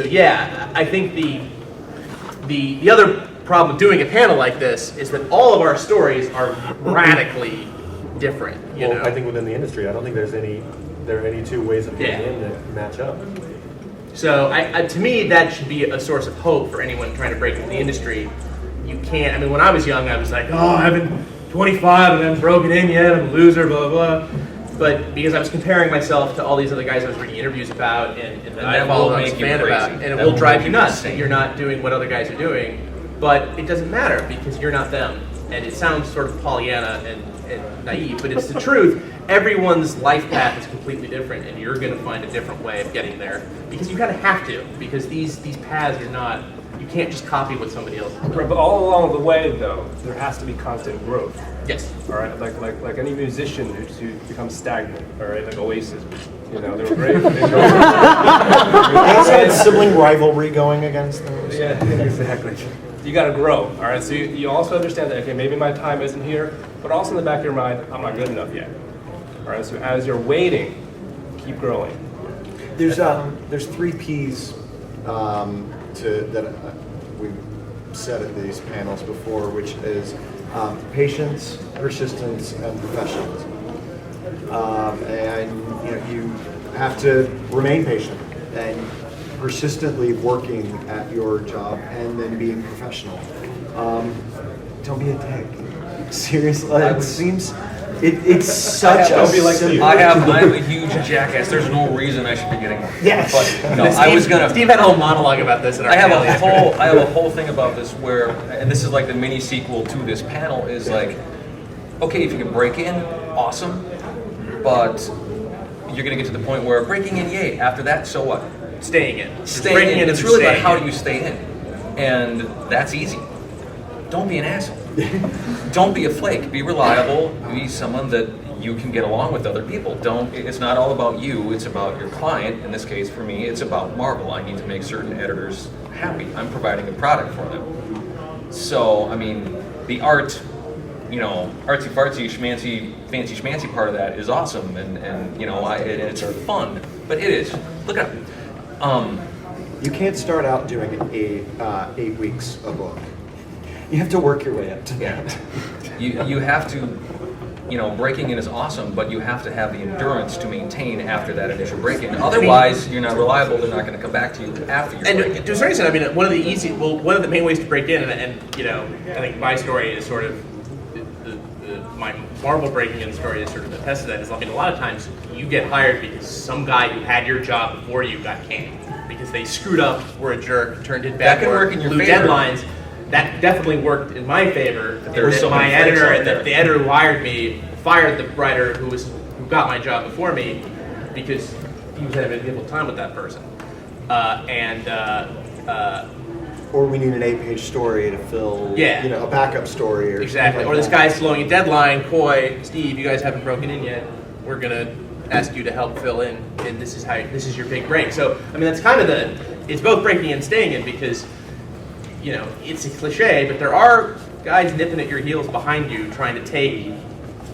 So yeah, I think the other problem with doing a panel like this is that all of our stories are radically different. You know? I think within the industry, I don't think there are any two ways of getting in that match up. So to me, that should be a source of hope for anyone trying to break into the industry. You can't, I mean, when I was young, I was like, oh, I've been 25 and I haven't broken in yet, I'm a loser, blah, blah, blah. But because I was comparing myself to all these other guys I was reading interviews about and that I follow and I was a fan about, and it will drive you nuts that you're not doing what other guys are doing. But it doesn't matter because you're not them. And it sounds sort of Pollyanna and naive, but it's the truth. Everyone's life path is completely different, and you're going to find a different way of getting there because you kind of have to. Because these paths are not. You can't just copy what somebody else is doing. Right, but all along the way, though, there has to be constant growth. Yes. All right, like any musician who becomes stagnant. All right, like Oasis. You know, they were great. Outside sibling rivalry going against them. Yeah, exactly. You got to grow. All right, so you also understand that. Okay, maybe my time isn't here, but also in the back of your mind, I'm not good enough yet. All right, so as you're waiting, keep growing. There's 3 P's that we've said at these panels before, which is patience, persistence, and professionalism. And you have to remain patient and persistently working at your job, and then being professional. Don't be a dick. Seriously, it seems. It's such a simple. I'm a huge jackass. There's no reason I should be getting one. Yes. But no, I was gonna. Steve had a whole monologue about this. I have a whole thing about this where, and this is like the mini sequel to this panel, is like, okay, if you can break in, awesome, but you're gonna get to the point where breaking in, yay. After that, so what? Staying in. Staying in. It's really about how do you stay in, and that's easy. Don't be an asshole. Don't be a flake. Be reliable. Be someone that you can get along with other people. It's not all about you. It's about your client. In this case, for me, it's about Marvel. I need to make certain editors happy. I'm providing a product for them. So, I mean, the art, artsy fartsy, schmancy, fancy schmancy part of that is awesome, and it's fun. But it is. Look it up. You can't start out doing 8 weeks a book. You have to work your way up to that. You have to, breaking in is awesome, but you have to have the endurance to maintain after that initial break-in. Otherwise, you're not reliable. They're not going to come back to you after your break-in. And to a certain extent, I mean, one of the main ways to break in, and I think my story is sort of my Marvel breaking in story is sort of attested to that. Is, I mean, a lot of times you get hired because some guy who had your job before you got canned because they screwed up, were a jerk, turned in bad work, blew deadlines. That definitely worked in my favor. My editor and the editor who hired me fired the writer who got my job before me because he was having a difficult time with that person. Or we need an 8-page story to fill, a backup story or exactly. Or this guy's slowing a deadline. Khoi, Steve, you guys haven't broken in yet. We're gonna ask you to help fill in, and this is your big break. So I mean, that's kind of it's both breaking in and staying in because. It's a cliche, but there are guys nipping at your heels behind you trying to take,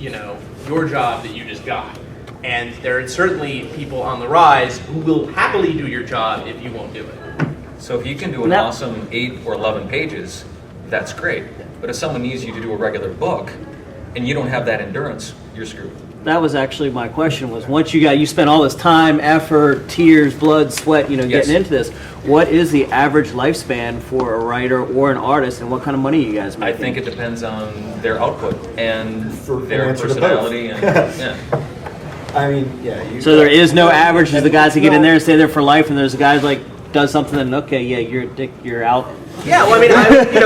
your job that you just got. And there are certainly people on the rise who will happily do your job if you won't do it. So if you can do an awesome 8 or 11 pages, that's great. But if someone needs you to do a regular book, and you don't have that endurance, you're screwed. That was actually my question, was once you spent all this time, effort, tears, blood, sweat, getting into this, what is the average lifespan for a writer or an artist, and what kind of money you guys make? I think it depends on their output and their personality. I mean, so there is no average. There's the guys that get in there and stay there for life, and there's the guys does something and you're a dick, you're out. Yeah, well, I mean,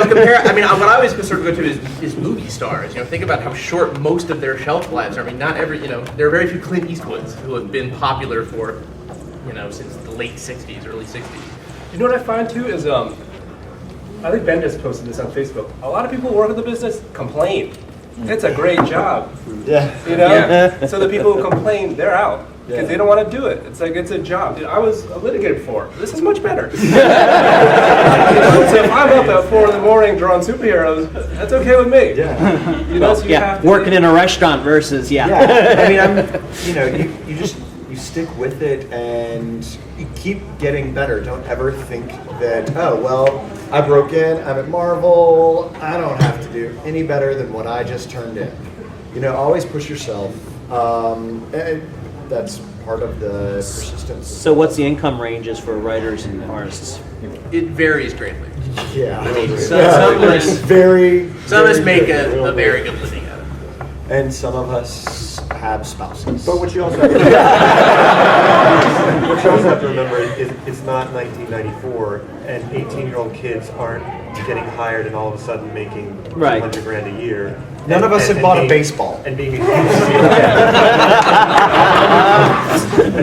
compare. I mean, what I always sort of go to is movie stars. Think about how short most of their shelf lives are. I mean, not every. There are very few Clint Eastwoods who have been popular for, since the late '60s, early '60s. You know what I find too is, I think Ben just posted this on Facebook. A lot of people who work in the business complain. It's a great job. Yeah. So the people who complain, they're out. Because they don't want to do it. It's like, it's a job. Dude, I was litigated before. This is much better. So if I'm up at 4 in the morning drawing superheroes, that's okay with me. Yeah. So you have to working in a restaurant versus, I mean, you just you stick with it and you keep getting better. Don't ever think that, oh, well, I broke in, I'm at Marvel, I don't have to do any better than what I just turned in. You know, always push yourself. And that's part of the persistence. So what's the income ranges for writers and artists? It varies greatly. Yeah. I mean, some of us, Very. some of us very make different. a very good living out of it. And some of us have spouses. But what you also have to remember is it's not 1994, and 18-year-old kids aren't getting hired and all of a sudden making Right. $200,000 a year. None of us have bought a being- baseball. And being a huge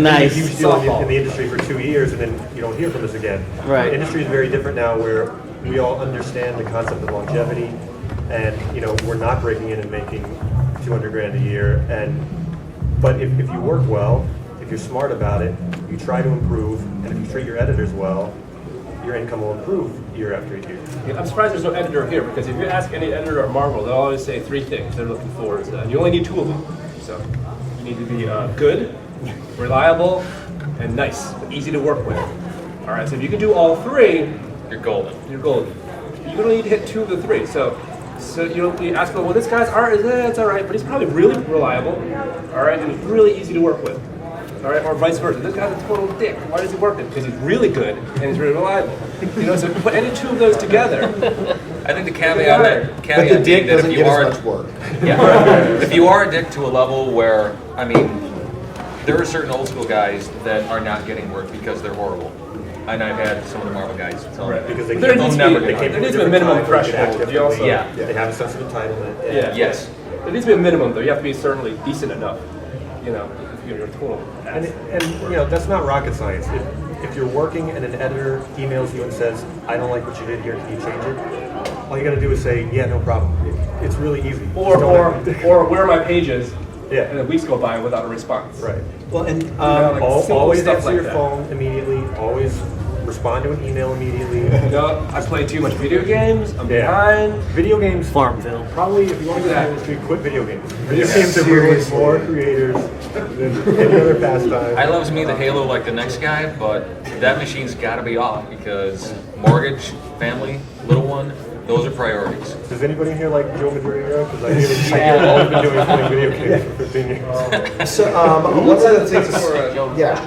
Nice. huge deal in the industry for 2 years, and then you don't hear from us again. Right. The industry is very different now, where we all understand the concept of longevity, and we're not breaking in and making $200,000 a year. But if you work well, if you're smart about it, you try to improve, and if you treat your editors well, your income will improve year after year. Yeah, I'm surprised there's no editor here, because if you ask any editor at Marvel, they'll always say 3 things they're looking for. And you only need 2 of them. So you need to be good, reliable, and nice, easy to work with. All right, so if you can do all 3, You're golden. you're golden. You only need to hit 2 of the 3. So you ask them, well, this guy's art it's all right, but he's probably really reliable, all right, and he's really easy to work with. All right, or vice versa. This guy's a total dick. Why does he work with? Because he's really good and he's really reliable. So put any 2 of those together. I think the caveat, But the being dick that doesn't if you get are, as much work. yeah, if you are a dick to a level where, I mean, there are certain old school guys that are not getting work because they're horrible. And I've had some of the Marvel guys tell me. Because they There came needs from to be- they came there from needs to be a different minimum time, where they threshold. act You also- differently. Yeah. They have a sense of entitlement. Yeah. Yes. There needs to be a minimum, though. You have to be certainly decent enough, if you're a total ass. And that's not rocket science. If you're working and an editor emails you and says, I don't like what you did here, can you change it? All you gotta do is say, yeah, no problem. It's really easy. Or where are my pages? Yeah. And then weeks go by without a response. Right. Well, and like simple Always stuff answer like your that. phone immediately. Always respond to an email immediately. I play too much video games. I'm Yeah. behind. Video games, Farmville. probably if you want to get in the industry, quit video games. Video Yeah. games are bringing Seriously. more creators than any other pastime. I loves me the Halo like the next guy, but that machine's got to be off because mortgage, family, little one, those are priorities. Does anybody here like Joe Madureira? Because I hear all he's been doing is playing video games for 15 years. so one of the things, For, yeah.